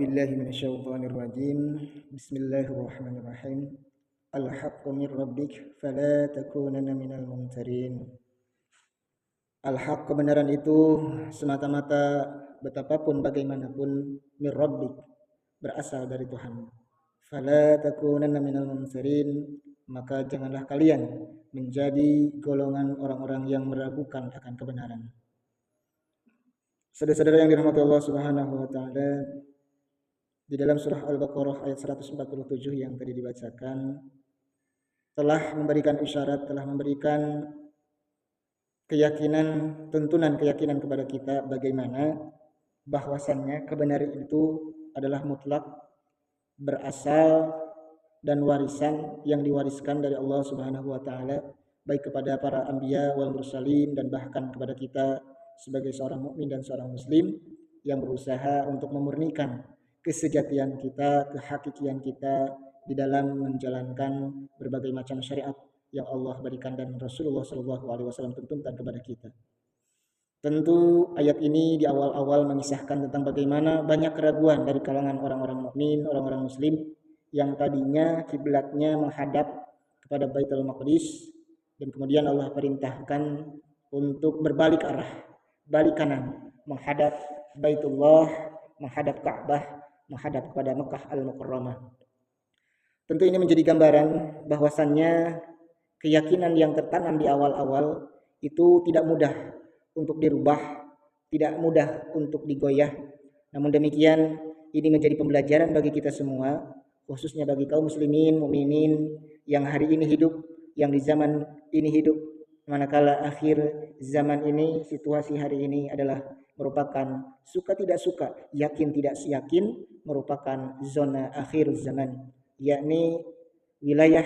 billahi minasyaitonir rajim. Bismillahirrahmanirrahim. Al-haqqu min rabbik fala takunanna minal mumtarin. Al-haq, kebenaran itu semata-mata betapapun bagaimanapun min rabbik, berasal dari Tuhan. Fala takunanna minal mumtarin, maka janganlah kalian menjadi golongan orang-orang yang meragukan akan kebenaran. Saudara-saudara yang dirahmati Allah Subhanahu wa taala, di dalam surah Al-Baqarah ayat 147 yang tadi dibacakan telah memberikan isyarat, telah memberikan keyakinan, tuntunan keyakinan kepada kita bagaimana bahwasannya kebenaran itu adalah mutlak, berasal dan warisan yang diwariskan dari Allah Subhanahu wa taala baik kepada para anbiya wal mursalin dan bahkan kepada kita sebagai seorang mukmin dan seorang muslim yang berusaha untuk memurnikan kesejatian kita, kehakikian kita di dalam menjalankan berbagai macam syariat yang Allah berikan dan Rasulullah SAW tuntunkan kepada kita. Tentu ayat ini di awal-awal mengisahkan tentang bagaimana banyak keraguan dari kalangan orang-orang mukmin, orang-orang muslim yang tadinya kiblatnya menghadap kepada Baitul Maqdis dan kemudian Allah perintahkan untuk berbalik arah, balik kanan, menghadap Baitullah, menghadap Ka'bah, menghadap kepada Mekah Al-Mukarramah. Tentu ini menjadi gambaran bahwasannya keyakinan yang tertanam di awal-awal itu tidak mudah untuk dirubah, tidak mudah untuk digoyah. Namun demikian, ini menjadi pembelajaran bagi kita semua, khususnya bagi kaum muslimin, mukminin yang hari ini hidup, yang di zaman ini hidup, manakala akhir zaman ini, situasi hari ini adalah merupakan suka tidak suka, yakin tidak yakin, merupakan zona akhir zaman, yakni wilayah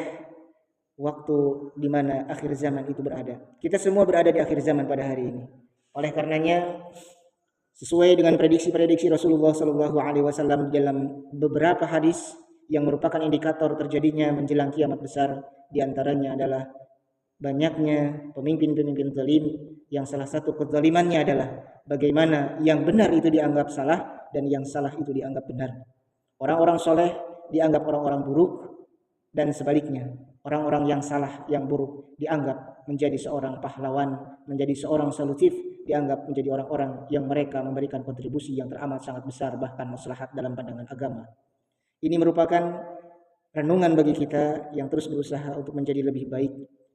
waktu di mana akhir zaman itu berada. Kita semua berada di akhir zaman pada hari ini. Oleh karenanya, sesuai dengan prediksi-prediksi Rasulullah SAW di dalam beberapa hadis yang merupakan indikator terjadinya menjelang kiamat besar, di antaranya adalah banyaknya pemimpin-pemimpin zalim yang salah satu kezalimannya adalah bagaimana yang benar itu dianggap salah dan yang salah itu dianggap benar. Orang-orang soleh dianggap orang-orang buruk dan sebaliknya. Orang-orang yang salah, yang buruk dianggap menjadi seorang pahlawan, menjadi seorang solutif, dianggap menjadi orang-orang yang mereka memberikan kontribusi yang teramat sangat besar, bahkan maslahat dalam pandangan agama. Ini merupakan renungan bagi kita yang terus berusaha untuk menjadi lebih baik.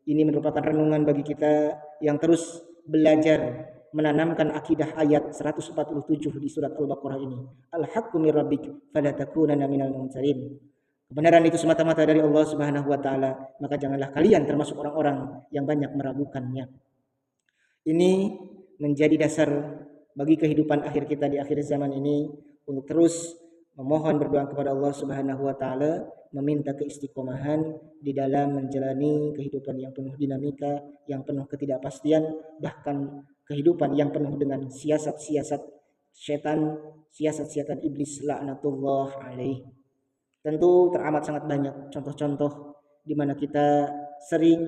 Ini merupakan renungan bagi kita yang terus belajar menanamkan akidah ayat 147 di surat Al-Baqarah ini. Al-haqqu min rabbik fala takunanna minal mumtarin. Kebenaran itu semata-mata dari Allah Subhanahu wa taala, maka janganlah kalian termasuk orang-orang yang banyak meragukannya. Ini menjadi dasar bagi kehidupan akhir kita di akhir zaman ini untuk terus memohon berdoa kepada Allah Subhanahu wa taala, meminta keistiqomahan di dalam menjalani kehidupan yang penuh dinamika, yang penuh ketidakpastian, bahkan kehidupan yang penuh dengan siasat-siasat setan, siasat-siasat iblis laknatullah alaih. Tentu teramat sangat banyak contoh-contoh di mana kita sering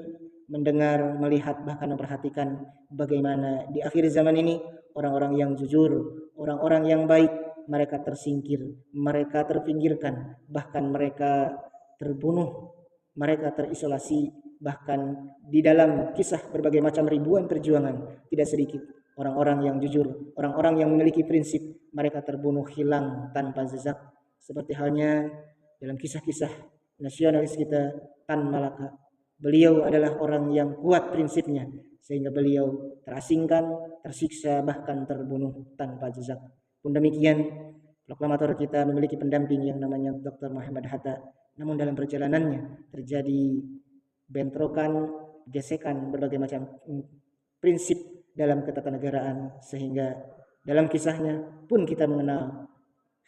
mendengar, melihat, bahkan memperhatikan bagaimana di akhir zaman ini orang-orang yang jujur, orang-orang yang baik, mereka tersingkir, mereka terpinggirkan, bahkan mereka terbunuh, mereka terisolasi, bahkan di dalam kisah berbagai macam ribuan perjuangan tidak sedikit orang-orang yang jujur, orang-orang yang memiliki prinsip, mereka terbunuh hilang tanpa jejak, seperti halnya dalam kisah-kisah nasionalis kita Tan Malaka. Beliau adalah orang yang kuat prinsipnya sehingga beliau terasingkan, tersiksa, bahkan terbunuh tanpa jejak. Pun demikian, proklamator kita memiliki pendamping yang namanya Dr. Muhammad Hatta. Namun dalam perjalanannya terjadi bentrokan, gesekan berbagai macam prinsip dalam ketatanegaraan, sehingga dalam kisahnya pun kita mengenal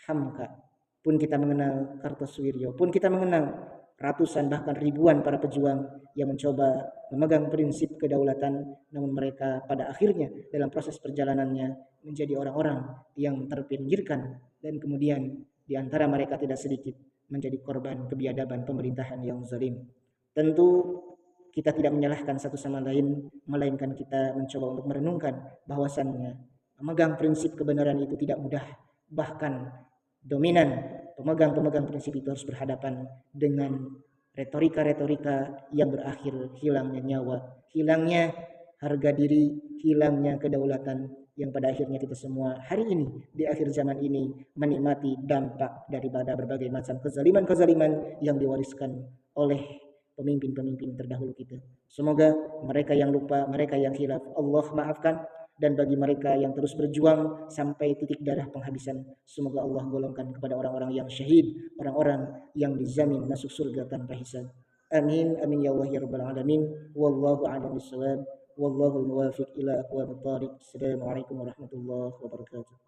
Hamka, pun kita mengenal Kartosuwiryo, pun kita mengenal ratusan bahkan ribuan para pejuang yang mencoba memegang prinsip kedaulatan, namun mereka pada akhirnya dalam proses perjalanannya menjadi orang-orang yang terpinggirkan, dan kemudian di antara mereka tidak sedikit menjadi korban kebiadaban pemerintahan yang zalim. Tentu kita tidak menyalahkan satu sama lain, melainkan kita mencoba untuk merenungkan bahwasannya memegang prinsip kebenaran itu tidak mudah, bahkan dominan, pemegang-pemegang prinsip itu harus berhadapan dengan retorika-retorika yang berakhir hilangnya nyawa, hilangnya harga diri, hilangnya kedaulatan, yang pada akhirnya kita semua hari ini di akhir zaman ini menikmati dampak daripada berbagai macam kezaliman-kezaliman yang diwariskan oleh pemimpin-pemimpin terdahulu kita. Semoga mereka yang lupa, mereka yang hilaf, Allah maafkan, dan bagi mereka yang terus berjuang sampai titik darah penghabisan, semoga Allah golongkan kepada orang-orang yang syahid, orang-orang yang dijamin masuk surga tanpa hisab. Amin amin ya Allah ya rabbal alamin. Wallahu a'lam bishawab. Wallahu muwaffiq ila aqwamit thariq. Assalamualaikum warahmatullahi wabarakatuh.